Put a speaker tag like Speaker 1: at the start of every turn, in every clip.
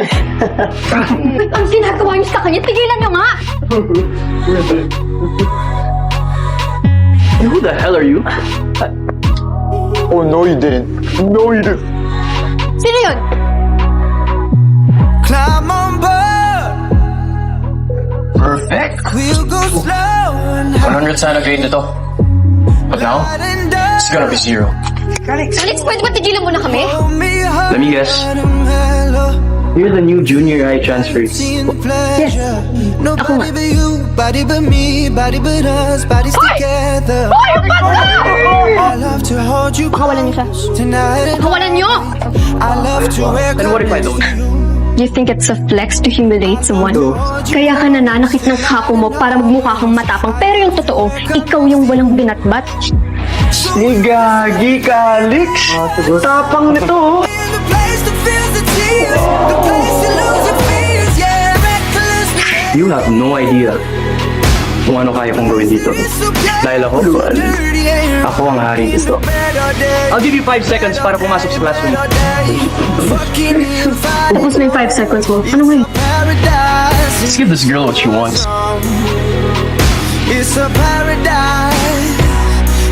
Speaker 1: Ang ginagawa niyo sa kanya, tigilan niyo nga!
Speaker 2: Who the hell are you?
Speaker 3: Oh, no you didn't. No you didn't.
Speaker 1: Sino yun?
Speaker 4: Climb on board.
Speaker 2: Perfect.
Speaker 4: We'll go slow and
Speaker 2: 100 sana grade nito. But now, it's gonna be 0.
Speaker 1: Alex, pwede ba tigilan mo na kami?
Speaker 2: Let me guess. You're the new junior high transfers.
Speaker 1: Yes. Ako nga.
Speaker 4: Body but me, body but us, bodies together.
Speaker 1: Hoy! Ang basta!
Speaker 4: I love to hold you
Speaker 1: Pakawalan niyo siya.
Speaker 4: tonight.
Speaker 1: Pakawalan niyo!
Speaker 4: I love to wake
Speaker 2: And what if I don't?
Speaker 1: You think it's a flex to humiliate someone? Kaya ka nananakit ng kapo mo para magmukha kang matapang. Pero yung totoo, ikaw yung walang binatbat.
Speaker 3: Gagi ka, Alex. Tapang nito.
Speaker 4: the place that feels the tears, the place you lose your fears, yeah, reckless.
Speaker 2: You have no idea kung ano kaya kong gawin dito. Dahil ako ang hari dito. I'll give you 5 seconds para pumasok sa classroom.
Speaker 1: Tapos na yung 5 seconds mo. Ano nga yun?
Speaker 2: Let's give this girl what she wants.
Speaker 4: It's a paradise,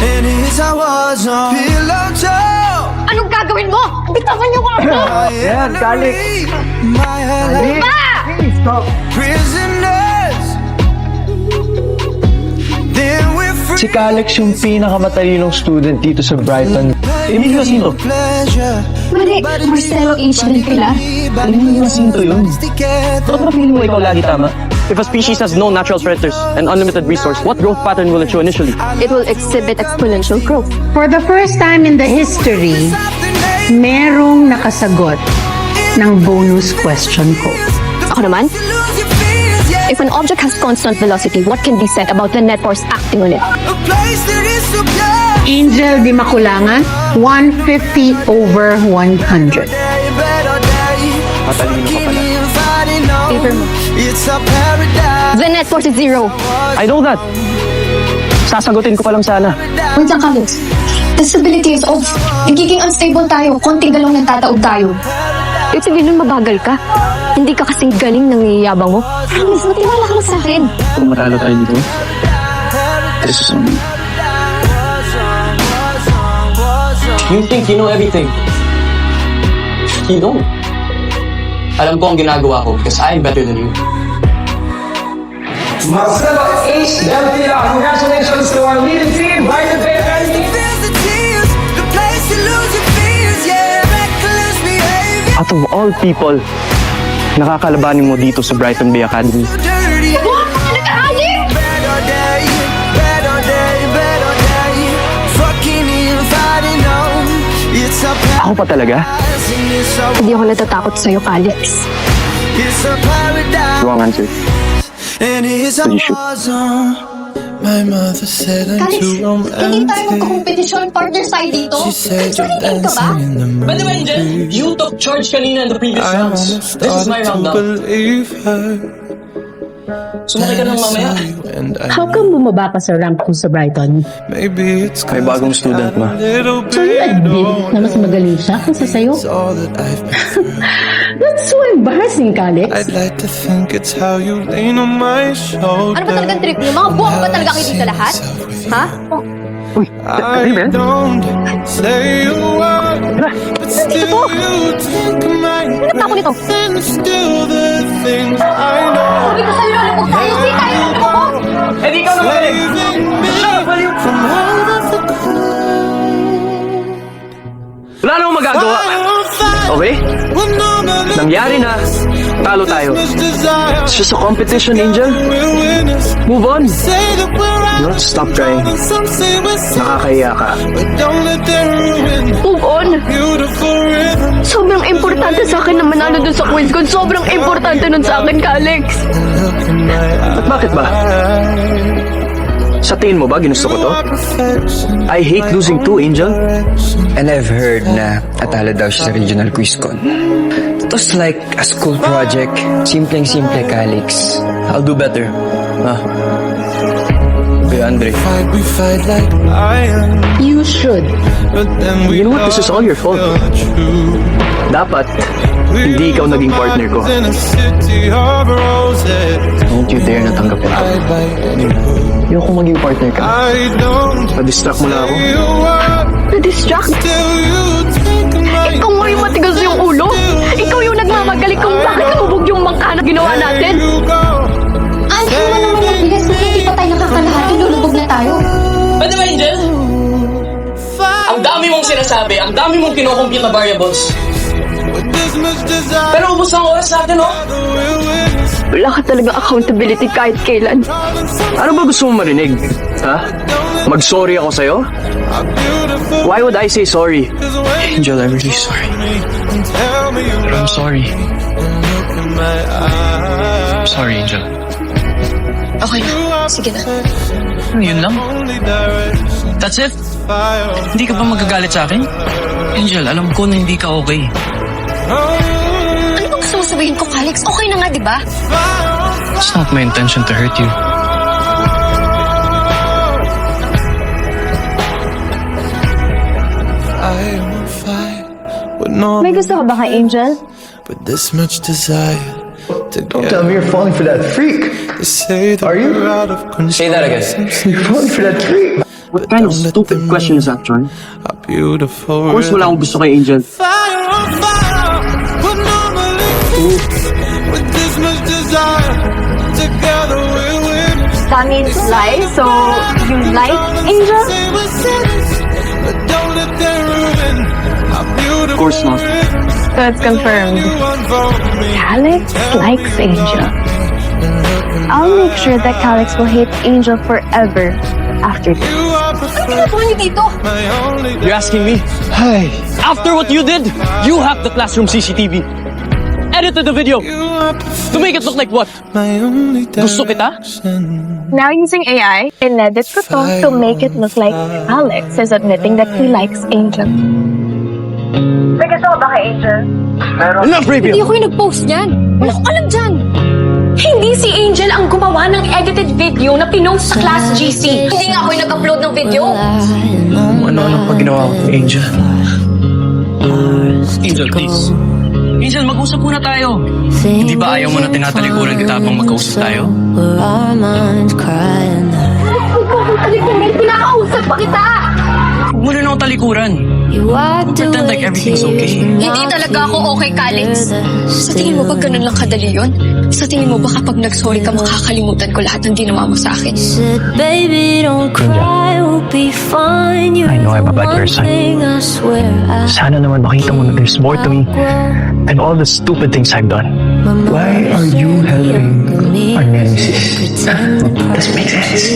Speaker 4: and it's our war zone. Pillow talk.
Speaker 1: Anong gagawin mo? Bitawan niyo ko ako!
Speaker 3: Yan, Alex.
Speaker 4: My
Speaker 1: Ano ba?
Speaker 4: prisoners. Then we're free.
Speaker 3: Si Alex yung pinakamatalinong student dito sa Brighton.
Speaker 2: Emilio Jacinto.
Speaker 4: Pleasure.
Speaker 1: Mali, Marcelo H. din pila.
Speaker 2: Emilio Jacinto yun.
Speaker 4: Together.
Speaker 2: Bakit ba feeling mo ikaw lagi tama? If a species has no natural predators and unlimited resource, what growth pattern will it show initially?
Speaker 1: It will exhibit exponential growth.
Speaker 5: For the first time in the history, merong nakasagot ng bonus question ko.
Speaker 1: Ako naman,
Speaker 4: Lose your fears, yeah.
Speaker 1: if an object has constant velocity, what can be said about the net force acting on it?
Speaker 4: A place that is so pure.
Speaker 5: Angel Di Makulangan, 150 over 100.
Speaker 2: Matalino ka pala.
Speaker 1: Paper mo.
Speaker 4: It's a paradise.
Speaker 1: The net force is 0.
Speaker 2: I know that. Sasagutin ko pa lang sana.
Speaker 1: Wait lang, Carlos. The stability is off. Nagiging unstable tayo. Konting galong nagtataob tayo. Ibig sabihin nun mabagal ka. Hindi ka kasing galing ng nangiyayabang mo. Promise, matiwala ka lang sa akin.
Speaker 2: Kung matalo tayo dito, this is on me. You think you know everything. You don't. Alam ko ang ginagawa ko because I'm better than you.
Speaker 6: Marcelo H. Del Tila, congratulations to our leading team, Brighton Bay Academy.
Speaker 4: Feels the tears, the place you lose your fears, yeah, reckless behavior.
Speaker 2: Out of all people, nakakalabanin mo dito sa Brighton Bay Academy.
Speaker 4: Dirty,
Speaker 1: Nag-aaling!
Speaker 4: better day, better day, better day. Fucking in, fighting on. It's a
Speaker 2: Ako pa talaga?
Speaker 4: paradise, and it's a,
Speaker 1: Hindi ako natatakot sa'yo, Alex.
Speaker 4: it's a paradise,
Speaker 2: Wrong answer.
Speaker 4: and it's a
Speaker 2: You should.
Speaker 4: war zone. My mother said I'm too
Speaker 1: hindi tayo
Speaker 4: romantic.
Speaker 1: magkakompetisyon. Partner tayo dito.
Speaker 4: She said you're
Speaker 1: Nagsulitin ka ba?
Speaker 4: dancing in the
Speaker 7: By the way, Angel,
Speaker 4: moonlight.
Speaker 7: you took charge kanina in the previous
Speaker 4: I
Speaker 7: rounds.
Speaker 4: almost
Speaker 7: This is my
Speaker 4: started
Speaker 7: round
Speaker 4: to
Speaker 7: now.
Speaker 4: believe her.
Speaker 7: Sumakay ka
Speaker 4: Then I
Speaker 7: ng mamaya.
Speaker 4: saw you and I
Speaker 5: How come bumaba ka sa rank ko sa Brighton?
Speaker 4: maybe it's
Speaker 2: May bagong student ma.
Speaker 4: little
Speaker 5: So you
Speaker 4: bit
Speaker 5: admit na mas magaling siya kaysa sa'yo?
Speaker 4: It's all that I've been through.
Speaker 5: That's so embarrassing, Alex.
Speaker 4: I'd like to think it's how you lean on my shoulder.
Speaker 1: Ano ba talagang trip niyo? Mga buwak ba talaga kayo dito lahat? Ha?
Speaker 4: I don't say a word, but still you take mine.
Speaker 1: Ano ako nito?
Speaker 4: And still the things I know.
Speaker 1: Sabi ko sa'yo, lalapok tayo. Hindi tayo lalapok.
Speaker 7: Eh, di ikaw na pwede.
Speaker 4: Saving me from out of the cold.
Speaker 2: Wala namang magagawa. Okay? Nangyari na. Talo tayo. It's just a competition, Angel. Move on. You don't stop trying. Nakakahiya ka.
Speaker 1: Move on. Sobrang importante sa akin na manalo dun sa quiz ko. Sobrang importante nun sa akin, Alex.
Speaker 2: At bakit ba? Sa tingin mo ba ginusto ko to? I hate losing too, Angel.
Speaker 8: And I've heard na atalo daw siya sa regional quizcon. It was like a school project. Simpleng-simple ka, Alex.
Speaker 2: I'll do better. Okay, Andre.
Speaker 4: We fight like lions,
Speaker 5: You should.
Speaker 4: but then we
Speaker 2: You know what? This is all your fault. Dapat, Hindi ikaw naging partner ko. Don't you dare natanggapin ito. Ayoko maging partner ka. Pa-distract mo lang ako.
Speaker 1: Na-distract? Ikaw nga yung matigas yung ulo. Ikaw yung nagmamagaling kung bakit lumubog yung mangka na ginawa natin.
Speaker 9: Ay, mo naman ang bilis. Hindi pa tayo nakakalahati. Lulubog na tayo.
Speaker 7: Pwede ba, Angel? Ang dami mong sinasabi, ang dami mong kinocompute na variables. Pero ubos ang oras natin, oh.
Speaker 1: Wala ka talagang accountability kahit kailan.
Speaker 2: Ano ba gusto mong marinig? Ha? Mag-sorry ako sa'yo? Why would I say sorry? Angel, I'm really sorry. I'm sorry. I'm sorry, Angel.
Speaker 1: Okay na. Sige na.
Speaker 8: Yun lang? That's it? Hindi ka ba magagalit sa akin? Angel, alam ko na hindi ka okay.
Speaker 1: Ano bang gusto mo sabihin ko, Alex? Okay na nga, di ba?
Speaker 8: It's not my intention to hurt you.
Speaker 1: May gusto ka ba kay Angel?
Speaker 4: But this much desire
Speaker 3: Don't tell me you're falling for that freak. Are you?
Speaker 7: Say that again.
Speaker 3: You're falling for that freak.
Speaker 2: What kind of stupid question is that, John? Of course, wala akong gusto kay Angel.
Speaker 1: That means lie, so you like Angel?
Speaker 2: Of course not.
Speaker 1: So it's confirmed. Alex likes Angel. I'll make sure that Alex will hate Angel forever after this. Ano ginagawa niyo dito?
Speaker 7: You're asking me? Hi. After what you did, you hacked the classroom CCTV. Edited the video. To make it look like what? Gusto kita?
Speaker 1: Now using AI, in-edit ko to make it look like Alex is admitting that he likes Angel. May gusto ka ba kay Angel?
Speaker 7: Enough review!
Speaker 1: Hindi ako yung nag-post niyan. Wala akong alam dyan. Hindi si Angel ang gumawa ng edited video na pinost sa Class GC. Hindi nga ako yung nag-upload ng video.
Speaker 8: Ano pag ginawa ko kay Angel? Angel, please. Angel, mag-usap muna tayo. Hindi ba ayaw mo na tinatalikuran kita habang magkausap tayo?
Speaker 1: Pinakausap pa kita!
Speaker 8: Huwag mo rin ako talikuran. Pretend like everything's okay.
Speaker 1: Hindi talaga ako okay, Alex. Sa tingin mo ba ganun lang kadali yun? Sa tingin mo ba kapag nag-sorry ka, makakalimutan ko lahat ng ginawa mo sa akin?
Speaker 10: Baby, don't cry, we'll be fine.
Speaker 2: I know I'm a bad person. Sana naman makita mo na there's more to me than all the stupid things I've done.
Speaker 3: Why are you helping our nemesis? Doesn't make sense.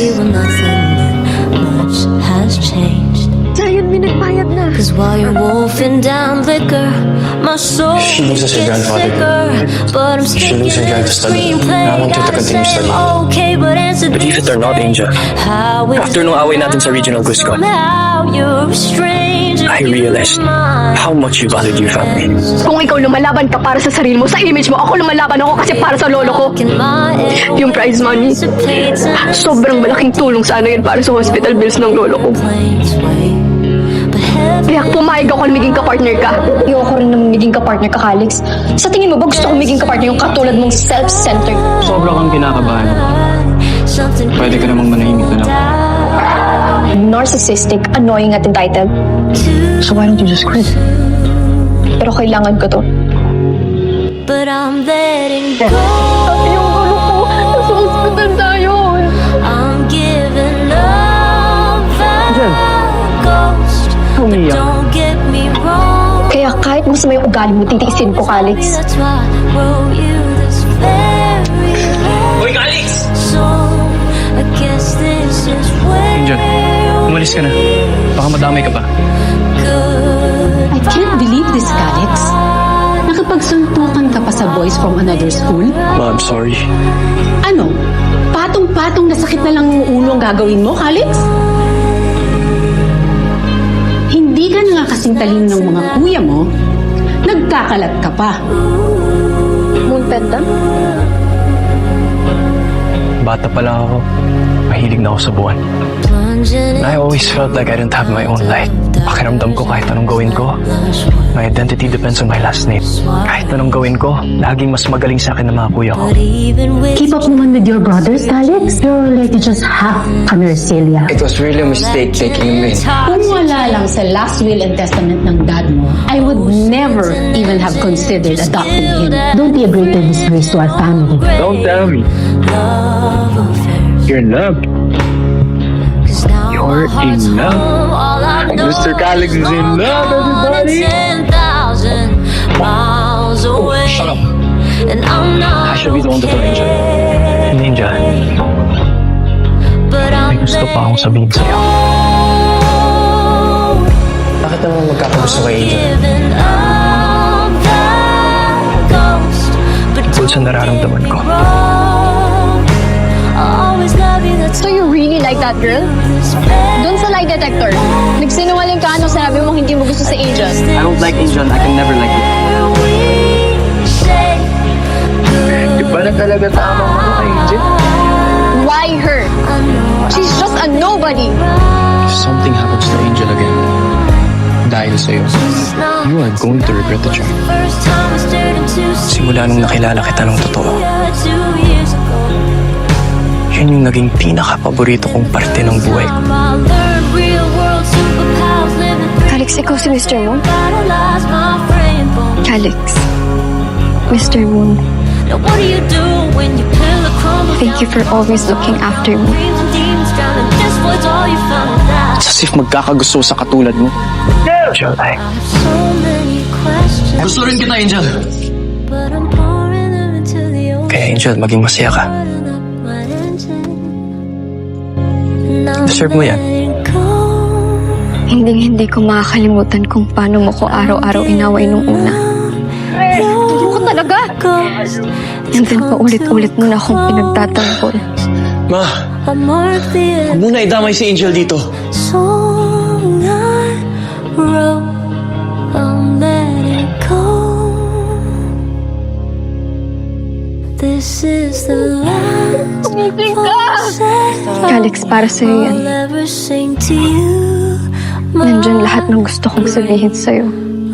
Speaker 10: Much has changed.
Speaker 1: Giant, may nagbayad na.
Speaker 10: Cause while you're wolfing down liquor, my soul
Speaker 3: She loses her
Speaker 10: gets
Speaker 3: grandfather.
Speaker 10: sicker. But I'm
Speaker 3: She
Speaker 10: sticking
Speaker 3: loses her
Speaker 10: to
Speaker 3: dad
Speaker 10: the
Speaker 3: to study.
Speaker 10: screenplay.
Speaker 3: I want her to
Speaker 10: Gotta
Speaker 3: continue
Speaker 10: say I'm
Speaker 3: studying.
Speaker 10: okay, but answer
Speaker 8: Believe it or not, Angel,
Speaker 10: how is
Speaker 8: after nung away natin sa regional Cusco,
Speaker 10: somehow you're a stranger.
Speaker 8: I realized how much you valued your family.
Speaker 1: Kung ikaw lumalaban ka para sa sarili mo, sa image mo, ako lumalaban ako kasi para sa lolo ko. Yung prize money, sobrang malaking tulong sana yun para sa hospital bills ng lolo ko. Kaya pumayag ako na maging kapartner ka. Ayoko rin naman maging kapartner ka, Alex. Sa tingin mo ba gusto ko maging kapartner yung katulad mong self-centered?
Speaker 2: Sobra kang kinakabahan. Pwede ka namang manahimik na lang.
Speaker 1: Narcissistic, annoying at entitled. So why don't you just quit? Pero kailangan ko to.
Speaker 10: But I'm letting go.
Speaker 1: Yung ulo ko, nasa hospital tayo.
Speaker 10: I'm giving love a ghost. But don't get me wrong.
Speaker 1: Kaya kahit masama yung ugali mo, titiisin ko, Alex.
Speaker 10: That's why I wrote you this very
Speaker 7: Hoy, Alex!
Speaker 10: song. I guess this is where
Speaker 8: Angel, umalis ka na. Baka madamay ka pa.
Speaker 5: I can't believe this, Alex. Nakipagsuntukan ka pa sa boys from another school?
Speaker 2: Ma, I'm sorry.
Speaker 5: Ano? Patong-patong na sakit na lang yung ulo ang gagawin mo, Alex? Hindi ka na nga kasing talino ng mga kuya mo. Nagkakalat ka pa.
Speaker 1: Moon pendant?
Speaker 2: Bata pa lang ako. Mahilig na ako sa buwan.
Speaker 10: Blonde changing.
Speaker 3: I always felt like I didn't have my own life. Pakiramdam ko kahit anong gawin ko, my identity depends on my last name. Kahit anong gawin ko, laging mas magaling sa akin ng mga kuya ko.
Speaker 10: But even with
Speaker 5: Keep up naman with your brothers, Alex. You're already just half Americelia.
Speaker 8: It was really a mistake taking him in.
Speaker 5: Kung wala lang sa last will and testament ng dad mo, I would never even have considered adopting him. Don't be a greater disgrace to our family.
Speaker 3: Don't tell me.
Speaker 10: love affairs.
Speaker 3: You're in love.
Speaker 10: 'Cause now
Speaker 3: You're
Speaker 10: my heart's
Speaker 3: in love.
Speaker 10: home. All I know
Speaker 3: Mr. Calix is in love, everybody.
Speaker 10: 10,000 miles away.
Speaker 3: Shut up.
Speaker 10: And I'm not
Speaker 3: I should be the one to tell Angel. Ninja,
Speaker 10: but
Speaker 3: may
Speaker 10: I'm
Speaker 3: gusto pa akong sabihin sa'yo.
Speaker 8: Bakit naman magkakagusto kay Angel?
Speaker 10: giving up the ghost. But
Speaker 3: Tungkol sa nararamdaman ko.
Speaker 10: I'll always love you, that's
Speaker 1: So you really like that girl? Doon sa lie detector, nagsinungaling ka ano sinabi mo hindi mo gusto si Angel.
Speaker 2: I don't like Angel. I can never like you.
Speaker 10: where we say
Speaker 3: Iba na talaga tama mo kay Angel.
Speaker 1: Why her? She's just a nobody.
Speaker 3: If something happens to Angel again, dahil sa'yo, you are going to regret the job.
Speaker 10: first time I stared into
Speaker 3: Simula nung nakilala kita ng totoo,
Speaker 10: 2 years ago.
Speaker 3: yun yung naging pinaka-paborito kong parte ng buhay ko.
Speaker 10: I learned real world superpowers living
Speaker 1: Calix, ikaw si Mr. Moon?
Speaker 10: paralyzed my brain bone.
Speaker 1: Calix. Mr. Moon,
Speaker 10: Now what do you do when your pillow crumbles
Speaker 1: thank you for always looking after me.
Speaker 10: Dreams and demons drowning, this was all you found out.
Speaker 3: As if magkakagusto sa katulad mo. Angel,
Speaker 10: I have so many questions,
Speaker 7: Gusto rin kita, Angel.
Speaker 10: but I'm pouring them into the ocean.
Speaker 3: Kaya Angel, maging masaya ka.
Speaker 10: Starting up my engine. And I'm
Speaker 3: Deserve mo yan.
Speaker 10: letting go.
Speaker 1: Hindi ko makakalimutan kung paano mo ko araw-araw inaway nung una. Hindi ko talaga.
Speaker 10: Ghost.
Speaker 1: And then paulit-ulit mo na akong pinagtatanggol.
Speaker 7: Ma,
Speaker 10: I mark the
Speaker 7: huwag mo na idamay si Angel dito.
Speaker 10: song I wrote. I'm letting go. This is the last
Speaker 1: Calix, para sa'yo yan.
Speaker 10: I'll ever sing to you.
Speaker 1: Nandyan lahat ng gusto kong sabihin sa'yo.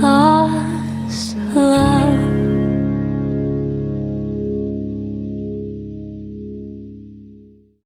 Speaker 10: All